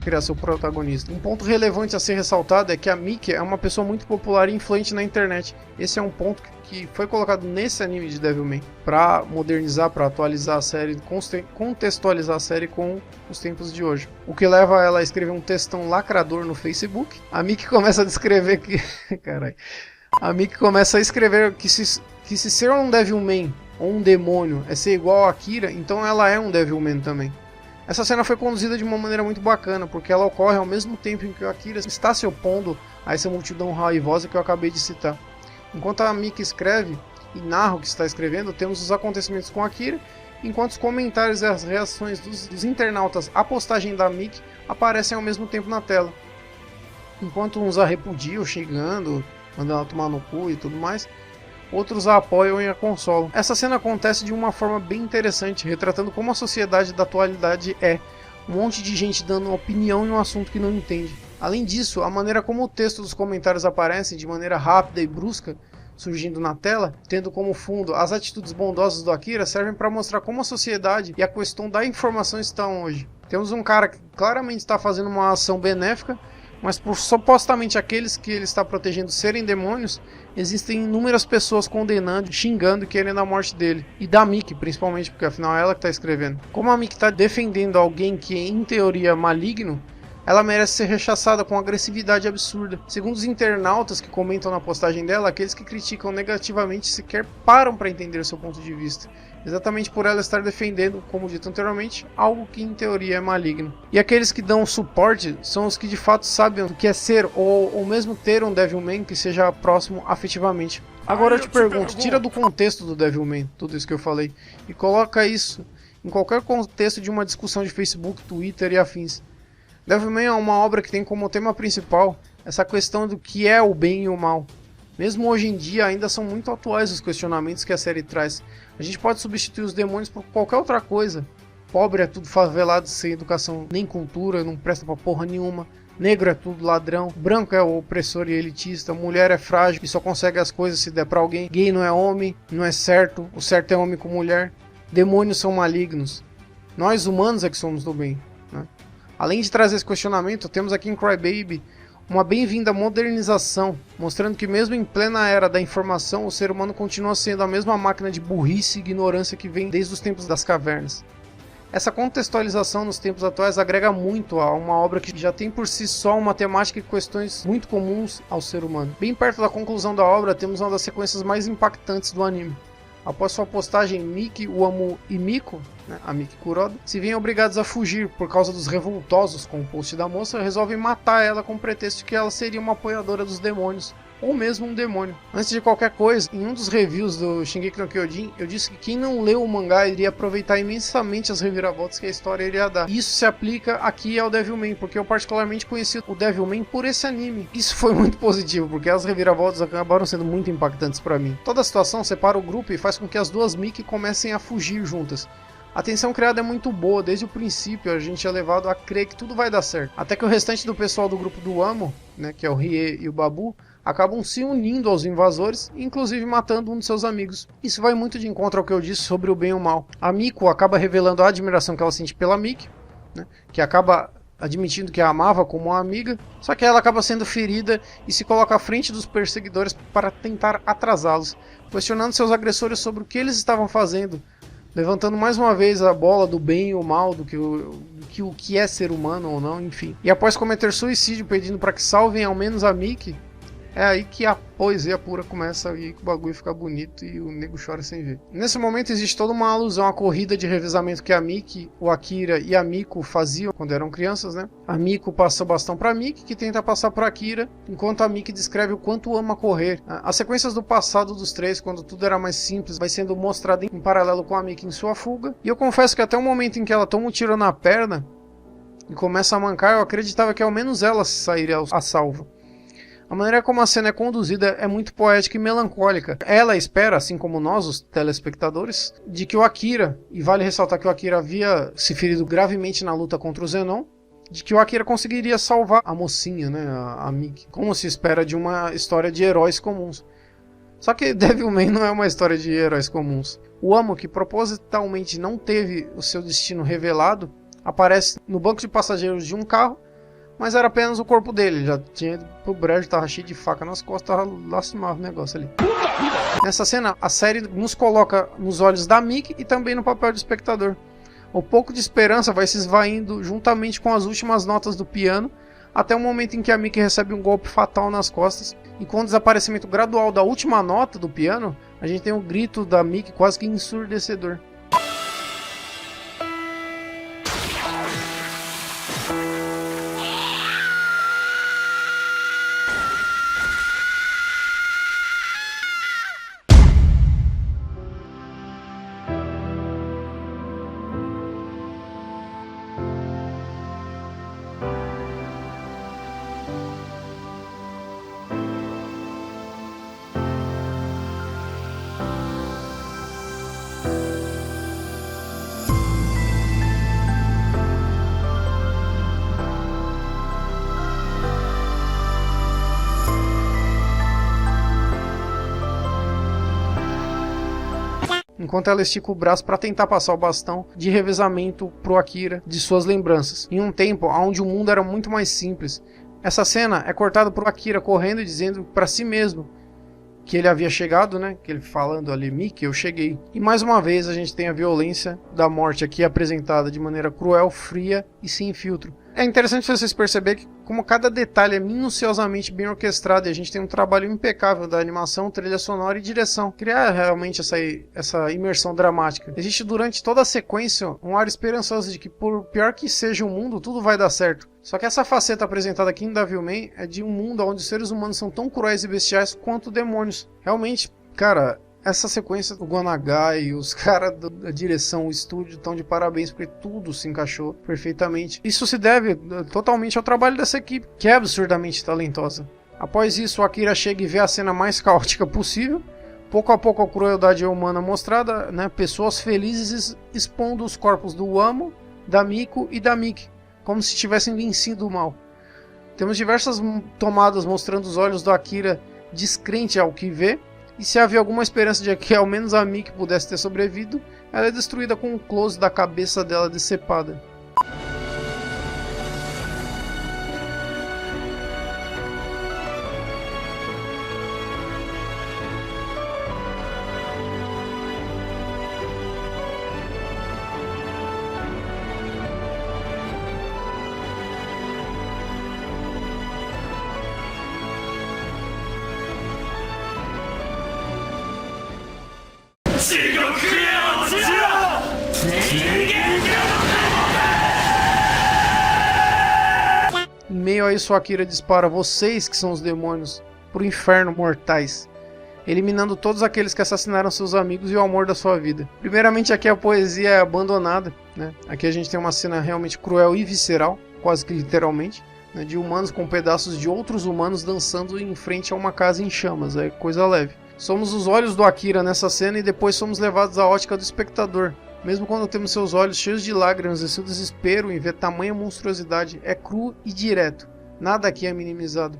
criar seu protagonista. Um ponto relevante a ser ressaltado é que a Miki é uma pessoa muito popular e influente na internet. Esse é um ponto que foi colocado nesse anime de Devilman para modernizar, para atualizar a série, contextualizar a série com os tempos de hoje. O que leva ela a escrever um textão lacrador no Facebook. A Miki começa a descrever que... Caralho. A Miki começa a escrever que se ser um Devilman ou um demônio é ser igual a Akira, então ela é um Devilman também. Essa cena foi conduzida de uma maneira muito bacana, porque ela ocorre ao mesmo tempo em que o Akira está se opondo a essa multidão raivosa que eu acabei de citar. Enquanto a Miki escreve e narra o que está escrevendo, temos os acontecimentos com Akira, enquanto os comentários e as reações dos internautas à postagem da Miki aparecem ao mesmo tempo na tela. Enquanto uns a repudiam, xingando, mandando ela tomar no cu e tudo mais, outros a apoiam e a consolam. Essa cena acontece de uma forma bem interessante, retratando como a sociedade da atualidade é. Um monte de gente dando opinião em um assunto que não entende. Além disso, a maneira como o texto dos comentários aparece de maneira rápida e brusca, surgindo na tela, tendo como fundo as atitudes bondosas do Akira, servem para mostrar como a sociedade e a questão da informação estão hoje. Temos um cara que claramente está fazendo uma ação benéfica, mas por supostamente aqueles que ele está protegendo serem demônios, existem inúmeras pessoas condenando, xingando e querendo a morte dele. E da Miki, principalmente, porque afinal é ela que está escrevendo. Como a Miki está defendendo alguém que em teoria é maligno, ela merece ser rechaçada com agressividade absurda. Segundo os internautas que comentam na postagem dela, aqueles que criticam negativamente sequer param para entender seu ponto de vista. Exatamente por ela estar defendendo, como dito anteriormente, algo que em teoria é maligno. E aqueles que dão suporte são os que de fato sabem o que é ser ou mesmo ter um Devilman que seja próximo afetivamente. Agora eu te pergunto, tira do contexto do Devilman tudo isso que eu falei e coloca isso em qualquer contexto de uma discussão de Facebook, Twitter e afins. Devilman é uma obra que tem como tema principal essa questão do que é o bem e o mal. Mesmo hoje em dia ainda são muito atuais os questionamentos que a série traz. A gente pode substituir os demônios por qualquer outra coisa. Pobre é tudo favelado, sem educação nem cultura, não presta pra porra nenhuma. Negro é tudo ladrão, branco é o opressor e elitista, mulher é frágil e só consegue as coisas se der pra alguém. Gay não é homem, não é certo, o certo é homem com mulher. Demônios são malignos. Nós humanos é que somos do bem, né? Além de trazer esse questionamento, temos aqui em Crybaby uma bem-vinda modernização, mostrando que mesmo em plena era da informação, o ser humano continua sendo a mesma máquina de burrice e ignorância que vem desde os tempos das cavernas. Essa contextualização nos tempos atuais agrega muito a uma obra que já tem por si só uma temática e questões muito comuns ao ser humano. Bem perto da conclusão da obra, temos uma das sequências mais impactantes do anime. Após sua postagem, Miki, Uamo e Miko, a Miki Kuroda, se veem obrigados a fugir por causa dos revoltosos com o post da moça, resolvem matar ela com o pretexto de que ela seria uma apoiadora dos demônios, ou mesmo um demônio. Antes de qualquer coisa, em um dos reviews do Shingeki no Kyojin, eu disse que quem não leu o mangá iria aproveitar imensamente as reviravoltas que a história iria dar. E isso se aplica aqui ao Devilman, porque eu particularmente conheci o Devilman por esse anime. Isso foi muito positivo, porque as reviravoltas acabaram sendo muito impactantes para mim. Toda a situação separa o grupo e faz com que as duas Miki comecem a fugir juntas. A tensão criada é muito boa, desde o princípio a gente é levado a crer que tudo vai dar certo. Até que o restante do pessoal do grupo do Amo, que é o Rie e o Babu, acabam se unindo aos invasores, inclusive matando um de seus amigos. Isso vai muito de encontro ao que eu disse sobre o bem e o mal. A Miko acaba revelando a admiração que ela sente pela Miki, que acaba admitindo que a amava como uma amiga, só que ela acaba sendo ferida e se coloca à frente dos perseguidores para tentar atrasá-los, questionando seus agressores sobre o que eles estavam fazendo, levantando mais uma vez a bola do bem e o mal, do que o que é ser humano ou não, enfim. E após cometer suicídio pedindo para que salvem ao menos a Miki, é aí que a poesia pura começa e o bagulho fica bonito e o nego chora sem ver. Nesse momento existe toda uma alusão à corrida de revezamento que a Miki, o Akira e a Miko faziam quando eram crianças, A Miko passa o bastão pra Miki, que tenta passar pro Akira, enquanto a Miki descreve o quanto ama correr. As sequências do passado dos três, quando tudo era mais simples, vai sendo mostrado em paralelo com a Miki em sua fuga. E eu confesso que até o momento em que ela toma um tiro na perna e começa a mancar, eu acreditava que ao menos ela sairia a salvo. A maneira como a cena é conduzida é muito poética e melancólica. Ela espera, assim como nós, os telespectadores, de que o Akira, e vale ressaltar que o Akira havia se ferido gravemente na luta contra o Zenon, de que o Akira conseguiria salvar a mocinha, a Miki, como se espera de uma história de heróis comuns. Só que Devilman não é uma história de heróis comuns. O Amo, que propositalmente não teve o seu destino revelado, aparece no banco de passageiros de um carro, mas era apenas o corpo dele. Ele já tinha ido pro brejo, tava cheio de faca nas costas, tava lastimado o negócio ali. Nessa cena, a série nos coloca nos olhos da Mickey e também no papel do espectador. O pouco de esperança vai se esvaindo juntamente com as últimas notas do piano, até o momento em que a Mickey recebe um golpe fatal nas costas, e com o desaparecimento gradual da última nota do piano, a gente tem um grito da Mickey quase que ensurdecedor. Enquanto ela estica o braço para tentar passar o bastão de revezamento pro Akira de suas lembranças, em um tempo onde o mundo era muito mais simples. Essa cena é cortada pro Akira correndo e dizendo para si mesmo que ele havia chegado, né? Que ele falando ali, Mickey, eu cheguei. E mais uma vez a gente tem a violência da morte aqui apresentada de maneira cruel, fria e sem filtro. É interessante vocês perceberem que como cada detalhe é minuciosamente bem orquestrado e a gente tem um trabalho impecável da animação, trilha sonora e direção. Criar realmente essa imersão dramática. Existe durante toda a sequência um ar esperançoso de que por pior que seja o mundo, tudo vai dar certo. Só que essa faceta apresentada aqui em Devilman é de um mundo onde os seres humanos são tão cruéis e bestiais quanto demônios. Realmente, cara, essa sequência do Gonagai e os caras da direção, o estúdio, estão de parabéns porque tudo se encaixou perfeitamente. Isso se deve totalmente ao trabalho dessa equipe, que é absurdamente talentosa. Após isso, o Akira chega e vê a cena mais caótica possível. Pouco a pouco a crueldade humana mostrada, né? Pessoas felizes expondo os corpos do Wamo, da Miko e da Mickey, como se tivessem vencido o mal. Temos diversas tomadas mostrando os olhos do Akira descrente ao que vê. E se havia alguma esperança de que ao menos a Mickey pudesse ter sobrevivido, ela é destruída com um close da cabeça dela decepada. Em meio a isso, Akira dispara vocês, que são os demônios, pro inferno mortais, eliminando todos aqueles que assassinaram seus amigos e o amor da sua vida. Primeiramente, aqui a poesia é abandonada, né? Aqui a gente tem uma cena realmente cruel e visceral, quase que literalmente, né? De humanos com pedaços de outros humanos dançando em frente a uma casa em chamas, é coisa leve. Somos os olhos do Akira nessa cena e depois somos levados à ótica do espectador. Mesmo quando temos seus olhos cheios de lágrimas e seu desespero em ver tamanha monstruosidade, é cru e direto. Nada aqui é minimizado.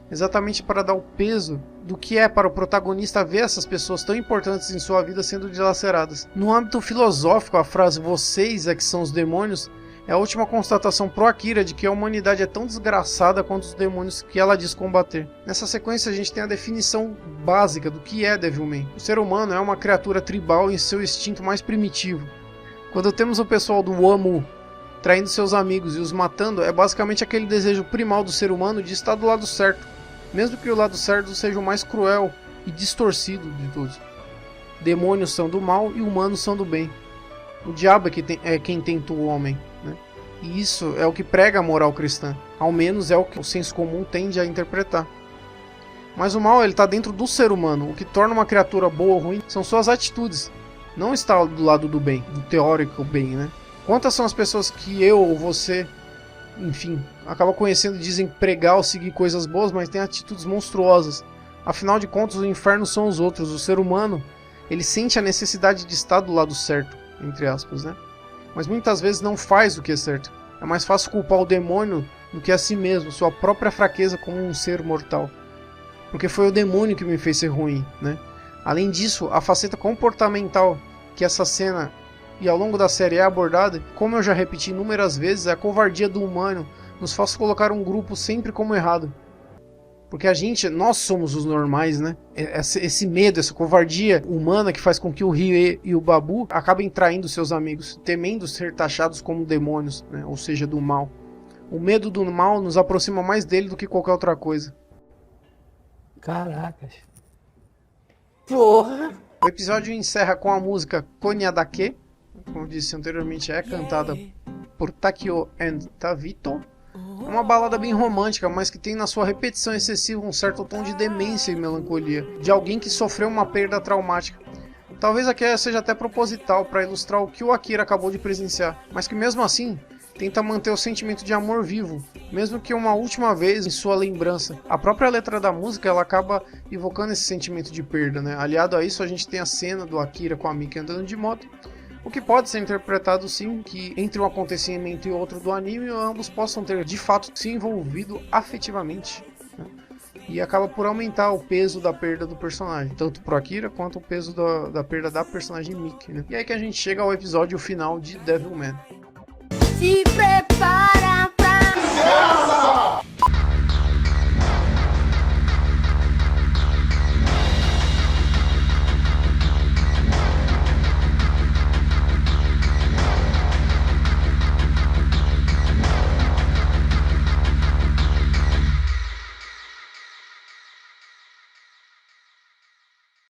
Exatamente para dar o peso do que é para o protagonista ver essas pessoas tão importantes em sua vida sendo dilaceradas. No âmbito filosófico, a frase "vocês é que são os demônios" é a última constatação pro Akira de que a humanidade é tão desgraçada quanto os demônios que ela diz combater. Nessa sequência a gente tem a definição básica do que é Devilman. O ser humano é uma criatura tribal em seu instinto mais primitivo. Quando temos o pessoal do Wamo traindo seus amigos e os matando, é basicamente aquele desejo primal do ser humano de estar do lado certo, mesmo que o lado certo seja o mais cruel e distorcido de todos. Demônios são do mal e humanos são do bem. O diabo é quem tenta o homem, né? E isso é o que prega a moral cristã. Ao menos é o que o senso comum tende a interpretar. Mas o mal está dentro do ser humano. O que torna uma criatura boa ou ruim são suas atitudes. Não está do lado do bem, do teórico bem, né? Quantas são as pessoas que eu ou você, enfim, acaba conhecendo e dizem pregar ou seguir coisas boas, mas têm atitudes monstruosas. Afinal de contas, o inferno são os outros. O ser humano, ele sente a necessidade de estar do lado certo, entre aspas, né? Mas muitas vezes não faz o que é certo. É mais fácil culpar o demônio do que a si mesmo, sua própria fraqueza como um ser mortal. Porque foi o demônio que me fez ser ruim, né? Além disso, a faceta comportamental que essa cena e ao longo da série é abordada, como eu já repeti inúmeras vezes, é a covardia do humano nos faz colocar um grupo sempre como errado. Porque nós somos os normais, né? Esse medo, essa covardia humana que faz com que o Rie e o Babu acabem traindo seus amigos, temendo ser taxados como demônios, né? Ou seja, do mal. O medo do mal nos aproxima mais dele do que qualquer outra coisa. Caracas. Porra! O episódio encerra com a música Konyadake, como disse anteriormente, é cantada por Takio and Tavito. É uma balada bem romântica, mas que tem na sua repetição excessiva um certo tom de demência e melancolia, de alguém que sofreu uma perda traumática. Talvez aqui seja até proposital para ilustrar o que o Akira acabou de presenciar, mas que mesmo assim tenta manter o sentimento de amor vivo, mesmo que uma última vez em sua lembrança. A própria letra da música ela acaba evocando esse sentimento de perda, né? Aliado a isso, a gente tem a cena do Akira com a Miki andando de moto, o que pode ser interpretado sim que entre um acontecimento e outro do anime, ambos possam ter de fato se envolvido afetivamente, né? E acaba por aumentar o peso da perda do personagem, tanto pro Akira quanto o peso da perda da personagem Miki, né? E aí que a gente chega ao episódio final de Devilman. Se prepara.